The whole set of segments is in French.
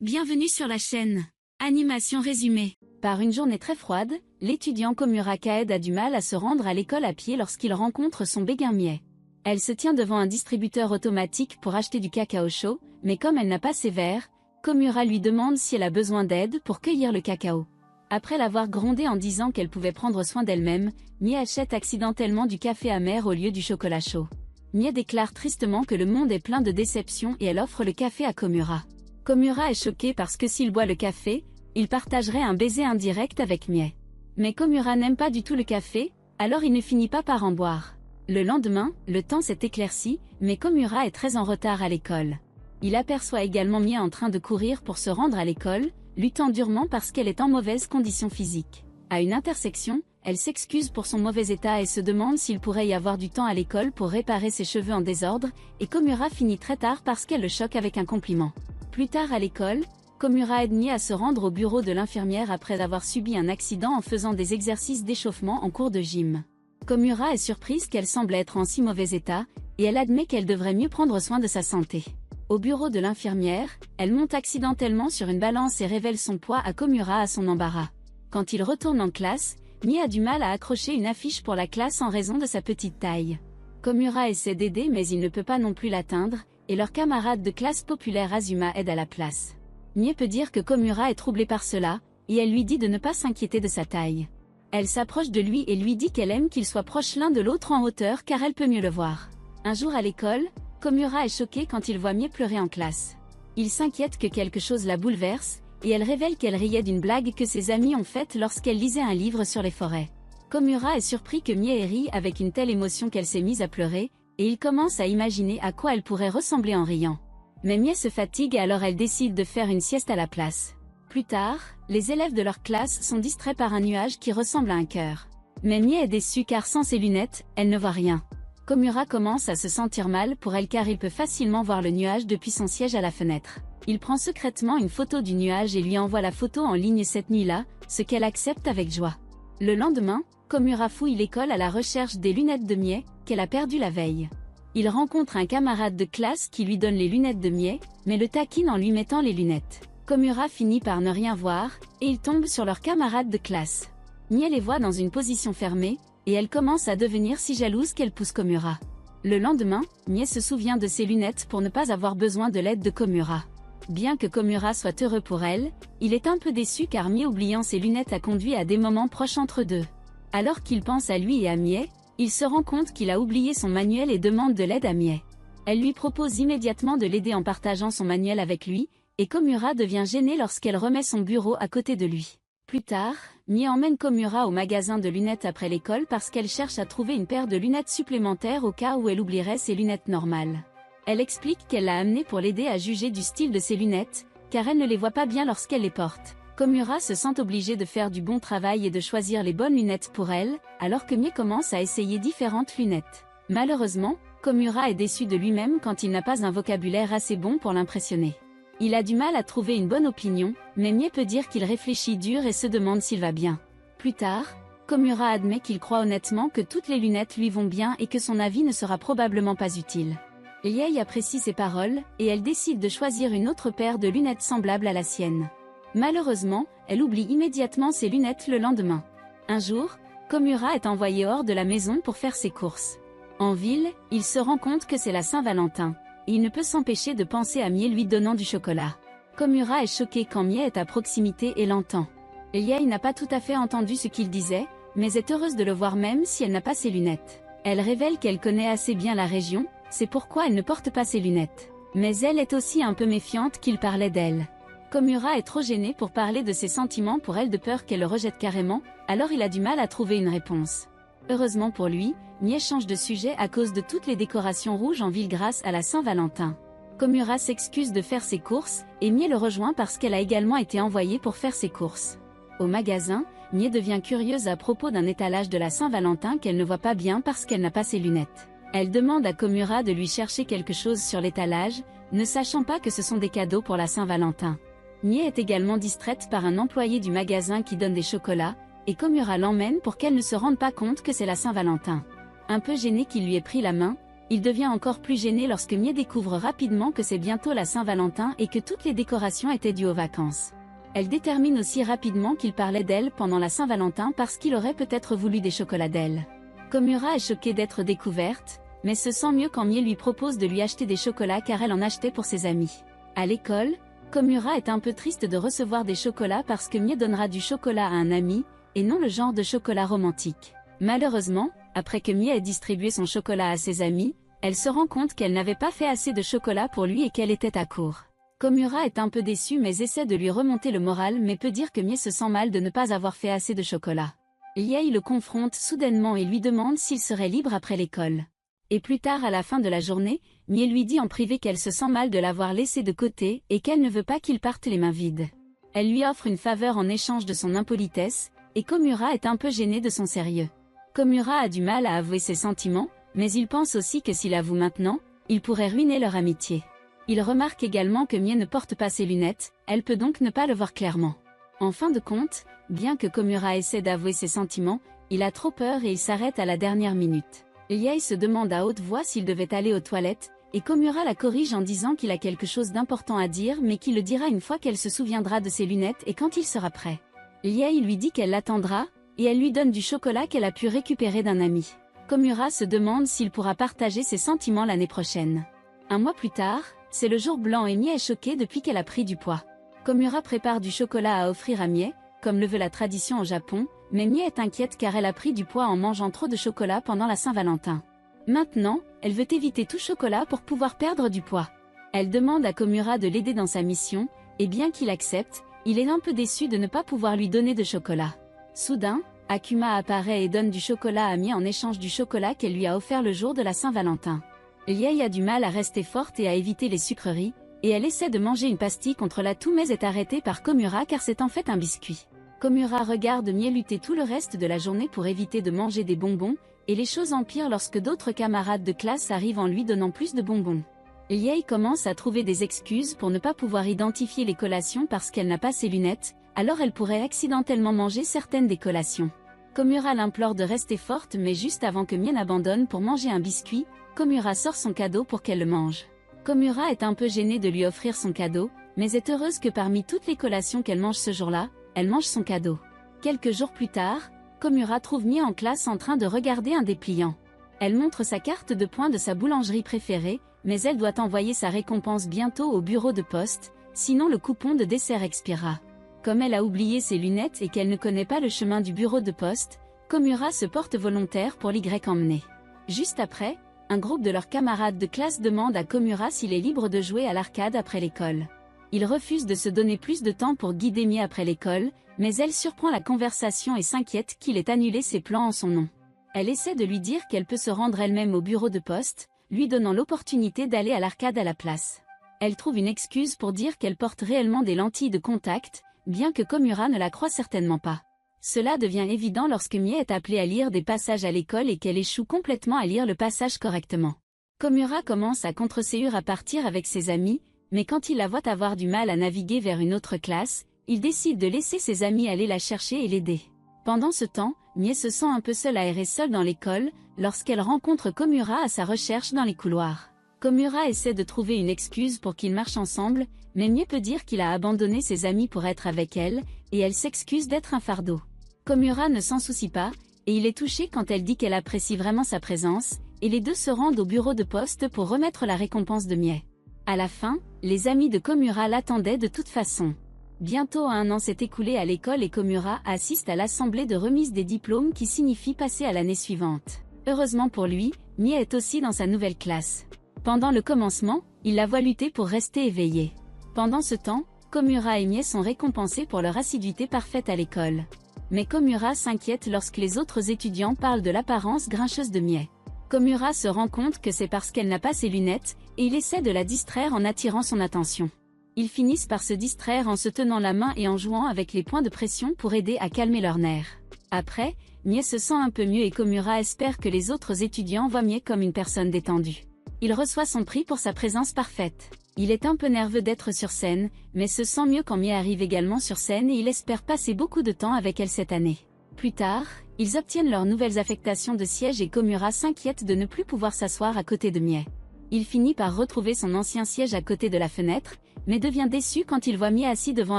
Bienvenue sur la chaîne. Animation résumée. Par une journée très froide, l'étudiant Komura Kaed a du mal à se rendre à l'école à pied lorsqu'il rencontre son béguin Mie. Elle se tient devant un distributeur automatique pour acheter du cacao chaud, mais comme elle n'a pas ses verres, Komura lui demande si elle a besoin d'aide pour cueillir le cacao. Après l'avoir grondée en disant qu'elle pouvait prendre soin d'elle-même, Mie achète accidentellement du café amer au lieu du chocolat chaud. Mie déclare tristement que le monde est plein de déceptions et elle offre le café à Komura. Komura est choquée parce que s'il boit le café, il partagerait un baiser indirect avec Mie. Mais Komura n'aime pas du tout le café, alors il ne finit pas par en boire. Le lendemain, le temps s'est éclairci, mais Komura est très en retard à l'école. Il aperçoit également Mie en train de courir pour se rendre à l'école, luttant durement parce qu'elle est en mauvaise condition physique. À une intersection, elle s'excuse pour son mauvais état et se demande s'il pourrait y avoir du temps à l'école pour réparer ses cheveux en désordre, et Komura finit très tard parce qu'elle le choque avec un compliment. Plus tard à l'école, Komura aide Mie à se rendre au bureau de l'infirmière après avoir subi un accident en faisant des exercices d'échauffement en cours de gym. Komura est surprise qu'elle semble être en si mauvais état, et elle admet qu'elle devrait mieux prendre soin de sa santé. Au bureau de l'infirmière, elle monte accidentellement sur une balance et révèle son poids à Komura à son embarras. Quand il retourne en classe, Mie a du mal à accrocher une affiche pour la classe en raison de sa petite taille. Komura essaie d'aider mais il ne peut pas non plus l'atteindre, et leur camarade de classe populaire Azuma aide à la place. Mie peut dire que Komura est troublée par cela, et elle lui dit de ne pas s'inquiéter de sa taille. Elle s'approche de lui et lui dit qu'elle aime qu'ils soient proches l'un de l'autre en hauteur car elle peut mieux le voir. Un jour à l'école, Komura est choquée quand il voit Mie pleurer en classe. Il s'inquiète que quelque chose la bouleverse, et elle révèle qu'elle riait d'une blague que ses amis ont faite lorsqu'elle lisait un livre sur les forêts. Komura est surpris que Mie ait ri avec une telle émotion qu'elle s'est mise à pleurer, et il commence à imaginer à quoi elle pourrait ressembler en riant. Mais Mie se fatigue et alors elle décide de faire une sieste à la place. Plus tard, les élèves de leur classe sont distraits par un nuage qui ressemble à un cœur. Mais Mie est déçue car sans ses lunettes, elle ne voit rien. Komura commence à se sentir mal pour elle car il peut facilement voir le nuage depuis son siège à la fenêtre. Il prend secrètement une photo du nuage et lui envoie la photo en ligne cette nuit-là, ce qu'elle accepte avec joie. Le lendemain, Komura fouille l'école à la recherche des lunettes de Mie, qu'elle a perdues la veille. Il rencontre un camarade de classe qui lui donne les lunettes de Mie, mais le taquine en lui mettant les lunettes. Komura finit par ne rien voir, et il tombe sur leur camarade de classe. Mie les voit dans une position fermée, et elle commence à devenir si jalouse qu'elle pousse Komura. Le lendemain, Mie se souvient de ses lunettes pour ne pas avoir besoin de l'aide de Komura. Bien que Komura soit heureux pour elle, il est un peu déçu car Mie oubliant ses lunettes a conduit à des moments proches entre deux. Alors qu'il pense à lui et à Mie, il se rend compte qu'il a oublié son manuel et demande de l'aide à Mie. Elle lui propose immédiatement de l'aider en partageant son manuel avec lui, et Komura devient gênée lorsqu'elle remet son bureau à côté de lui. Plus tard, Mie emmène Komura au magasin de lunettes après l'école parce qu'elle cherche à trouver une paire de lunettes supplémentaires au cas où elle oublierait ses lunettes normales. Elle explique qu'elle l'a amenée pour l'aider à juger du style de ses lunettes, car elle ne les voit pas bien lorsqu'elle les porte. Komura se sent obligée de faire du bon travail et de choisir les bonnes lunettes pour elle, alors que Mie commence à essayer différentes lunettes. Malheureusement, Komura est déçu de lui-même quand il n'a pas un vocabulaire assez bon pour l'impressionner. Il a du mal à trouver une bonne opinion, mais Mie peut dire qu'il réfléchit dur et se demande s'il va bien. Plus tard, Komura admet qu'il croit honnêtement que toutes les lunettes lui vont bien et que son avis ne sera probablement pas utile. Liei apprécie ses paroles, et elle décide de choisir une autre paire de lunettes semblables à la sienne. Malheureusement, elle oublie immédiatement ses lunettes le lendemain. Un jour, Komura est envoyée hors de la maison pour faire ses courses. En ville, il se rend compte que c'est la Saint-Valentin, et il ne peut s'empêcher de penser à Mie lui donnant du chocolat. Komura est choquée quand Mie est à proximité et l'entend. Liei n'a pas tout à fait entendu ce qu'il disait, mais est heureuse de le voir même si elle n'a pas ses lunettes. Elle révèle qu'elle connaît assez bien la région, c'est pourquoi elle ne porte pas ses lunettes. Mais elle est aussi un peu méfiante qu'il parlait d'elle. Komura est trop gênée pour parler de ses sentiments pour elle de peur qu'elle le rejette carrément, alors il a du mal à trouver une réponse. Heureusement pour lui, Mie change de sujet à cause de toutes les décorations rouges en ville grâce à la Saint-Valentin. Komura s'excuse de faire ses courses, et Mie le rejoint parce qu'elle a également été envoyée pour faire ses courses. Au magasin, Mie devient curieuse à propos d'un étalage de la Saint-Valentin qu'elle ne voit pas bien parce qu'elle n'a pas ses lunettes. Elle demande à Komura de lui chercher quelque chose sur l'étalage, ne sachant pas que ce sont des cadeaux pour la Saint-Valentin. Mie est également distraite par un employé du magasin qui donne des chocolats, et Komura l'emmène pour qu'elle ne se rende pas compte que c'est la Saint-Valentin. Un peu gênée qu'il lui ait pris la main, Il devient encore plus gêné lorsque Mie découvre rapidement que c'est bientôt la Saint-Valentin et que toutes les décorations étaient dues aux vacances. Elle détermine aussi rapidement qu'il parlait d'elle pendant la Saint-Valentin parce qu'il aurait peut-être voulu des chocolats d'elle. Komura est choquée d'être découverte, mais se sent mieux quand Mie lui propose de lui acheter des chocolats car elle en achetait pour ses amis. À l'école, Komura est un peu triste de recevoir des chocolats parce que Mie donnera du chocolat à un ami, et non le genre de chocolat romantique. Malheureusement, après que Mie ait distribué son chocolat à ses amis, elle se rend compte qu'elle n'avait pas fait assez de chocolat pour lui et qu'elle était à court. Komura est un peu déçue mais essaie de lui remonter le moral mais peut dire que Mie se sent mal de ne pas avoir fait assez de chocolat. Liei le confronte soudainement et lui demande s'il serait libre après l'école. Et plus tard à la fin de la journée, Mie lui dit en privé qu'elle se sent mal de l'avoir laissé de côté et qu'elle ne veut pas qu'il parte les mains vides. Elle lui offre une faveur en échange de son impolitesse, et Komura est un peu gêné de son sérieux. Komura a du mal à avouer ses sentiments, mais il pense aussi que s'il avoue maintenant, il pourrait ruiner leur amitié. Il remarque également que Mie ne porte pas ses lunettes, elle peut donc ne pas le voir clairement. En fin de compte, bien que Komura essaie d'avouer ses sentiments, il a trop peur et il s'arrête à la dernière minute. Liei se demande à haute voix s'il devait aller aux toilettes, et Komura la corrige en disant qu'il a quelque chose d'important à dire mais qu'il le dira une fois qu'elle se souviendra de ses lunettes et quand il sera prêt. Liei lui dit qu'elle l'attendra, et elle lui donne du chocolat qu'elle a pu récupérer d'un ami. Komura se demande s'il pourra partager ses sentiments l'année prochaine. Un mois plus tard, c'est le jour blanc et Mie est choquée depuis qu'elle a pris du poids. Komura prépare du chocolat à offrir à Mie, comme le veut la tradition au Japon, mais Mie est inquiète car elle a pris du poids en mangeant trop de chocolat pendant la Saint-Valentin. Maintenant, elle veut éviter tout chocolat pour pouvoir perdre du poids. Elle demande à Komura de l'aider dans sa mission, et bien qu'il accepte, il est un peu déçu de ne pas pouvoir lui donner de chocolat. Soudain, Akuma apparaît et donne du chocolat à Mie en échange du chocolat qu'elle lui a offert le jour de la Saint-Valentin. Liei a du mal à rester forte et à éviter les sucreries, et elle essaie de manger une pastille contre la toux mais est arrêtée par Komura car c'est en fait un biscuit. Komura regarde Mie lutter tout le reste de la journée pour éviter de manger des bonbons, et les choses empirent lorsque d'autres camarades de classe arrivent en lui donnant plus de bonbons. Liei commence à trouver des excuses pour ne pas pouvoir identifier les collations parce qu'elle n'a pas ses lunettes, alors elle pourrait accidentellement manger certaines des collations. Komura l'implore de rester forte mais juste avant que Mie n'abandonne pour manger un biscuit, Komura sort son cadeau pour qu'elle le mange. Komura est un peu gênée de lui offrir son cadeau, mais est heureuse que parmi toutes les collations qu'elle mange ce jour-là, elle mange son cadeau. Quelques jours plus tard, Komura trouve Mie en classe en train de regarder un dépliant. Elle montre sa carte de points de sa boulangerie préférée, mais elle doit envoyer sa récompense bientôt au bureau de poste, sinon le coupon de dessert expirera. Comme elle a oublié ses lunettes et qu'elle ne connaît pas le chemin du bureau de poste, Komura se porte volontaire pour l'Y emmener. Juste après, un groupe de leurs camarades de classe demande à Komura s'il est libre de jouer à l'arcade après l'école. Il refuse de se donner plus de temps pour guider Mie après l'école, mais elle surprend la conversation et s'inquiète qu'il ait annulé ses plans en son nom. Elle essaie de lui dire qu'elle peut se rendre elle-même au bureau de poste, lui donnant l'opportunité d'aller à l'arcade à la place. Elle trouve une excuse pour dire qu'elle porte réellement des lentilles de contact, bien que Komura ne la croit certainement pas. Cela devient évident lorsque Mie est appelée à lire des passages à l'école et qu'elle échoue complètement à lire le passage correctement. Komura commence à contre-séure à partir avec ses amis, mais quand il la voit avoir du mal à naviguer vers une autre classe, il décide de laisser ses amis aller la chercher et l'aider. Pendant ce temps, Mie se sent un peu seule à errer seule dans l'école, lorsqu'elle rencontre Komura à sa recherche dans les couloirs. Komura essaie de trouver une excuse pour qu'ils marchent ensemble, mais Mie peut dire qu'il a abandonné ses amis pour être avec elle, et elle s'excuse d'être un fardeau. Komura ne s'en soucie pas, et il est touché quand elle dit qu'elle apprécie vraiment sa présence, et les deux se rendent au bureau de poste pour remettre la récompense de Mie. À la fin, les amis de Komura l'attendaient de toute façon. Bientôt un an s'est écoulé à l'école et Komura assiste à l'assemblée de remise des diplômes qui signifie passer à l'année suivante. Heureusement pour lui, Mie est aussi dans sa nouvelle classe. Pendant le commencement, il la voit lutter pour rester éveillée. Pendant ce temps, Komura et Mie sont récompensés pour leur assiduité parfaite à l'école. Mais Komura s'inquiète lorsque les autres étudiants parlent de l'apparence grincheuse de Mie. Komura se rend compte que c'est parce qu'elle n'a pas ses lunettes, et il essaie de la distraire en attirant son attention. Ils finissent par se distraire en se tenant la main et en jouant avec les points de pression pour aider à calmer leurs nerfs. Après, Mie se sent un peu mieux et Komura espère que les autres étudiants voient Mie comme une personne détendue. Il reçoit son prix pour sa présence parfaite. Il est un peu nerveux d'être sur scène, mais se sent mieux quand Mie arrive également sur scène et il espère passer beaucoup de temps avec elle cette année. Plus tard, Ils obtiennent leurs nouvelles affectations de siège et Komura s'inquiète de ne plus pouvoir s'asseoir à côté de Mie. Il finit par retrouver son ancien siège à côté de la fenêtre, mais devient déçu quand il voit Mie assis devant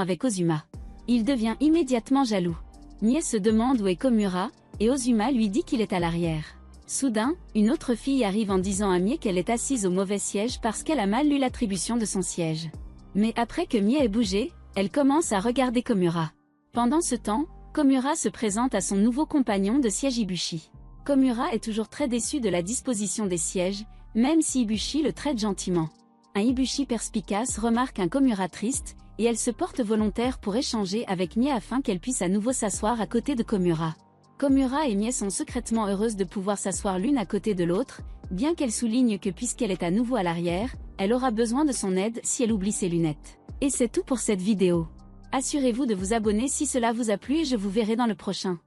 avec Ozuma. Il devient immédiatement jaloux. Mie se demande où est Komura, et Ozuma lui dit qu'il est à l'arrière. Soudain, une autre fille arrive en disant à Mie qu'elle est assise au mauvais siège parce qu'elle a mal lu l'attribution de son siège. Mais après que Mie ait bougé, elle commence à regarder Komura. Pendant ce temps, Komura se présente à son nouveau compagnon de siège Ibushi. Komura est toujours très déçu de la disposition des sièges, même si Ibushi le traite gentiment. Un Ibushi perspicace remarque un Komura triste, et elle se porte volontaire pour échanger avec Mie afin qu'elle puisse à nouveau s'asseoir à côté de Komura. Komura et Mie sont secrètement heureuses de pouvoir s'asseoir l'une à côté de l'autre, bien qu'elle souligne que puisqu'elle est à nouveau à l'arrière, elle aura besoin de son aide si elle oublie ses lunettes. Et c'est tout pour cette vidéo. Assurez-vous de vous abonner si cela vous a plu et je vous verrai dans le prochain.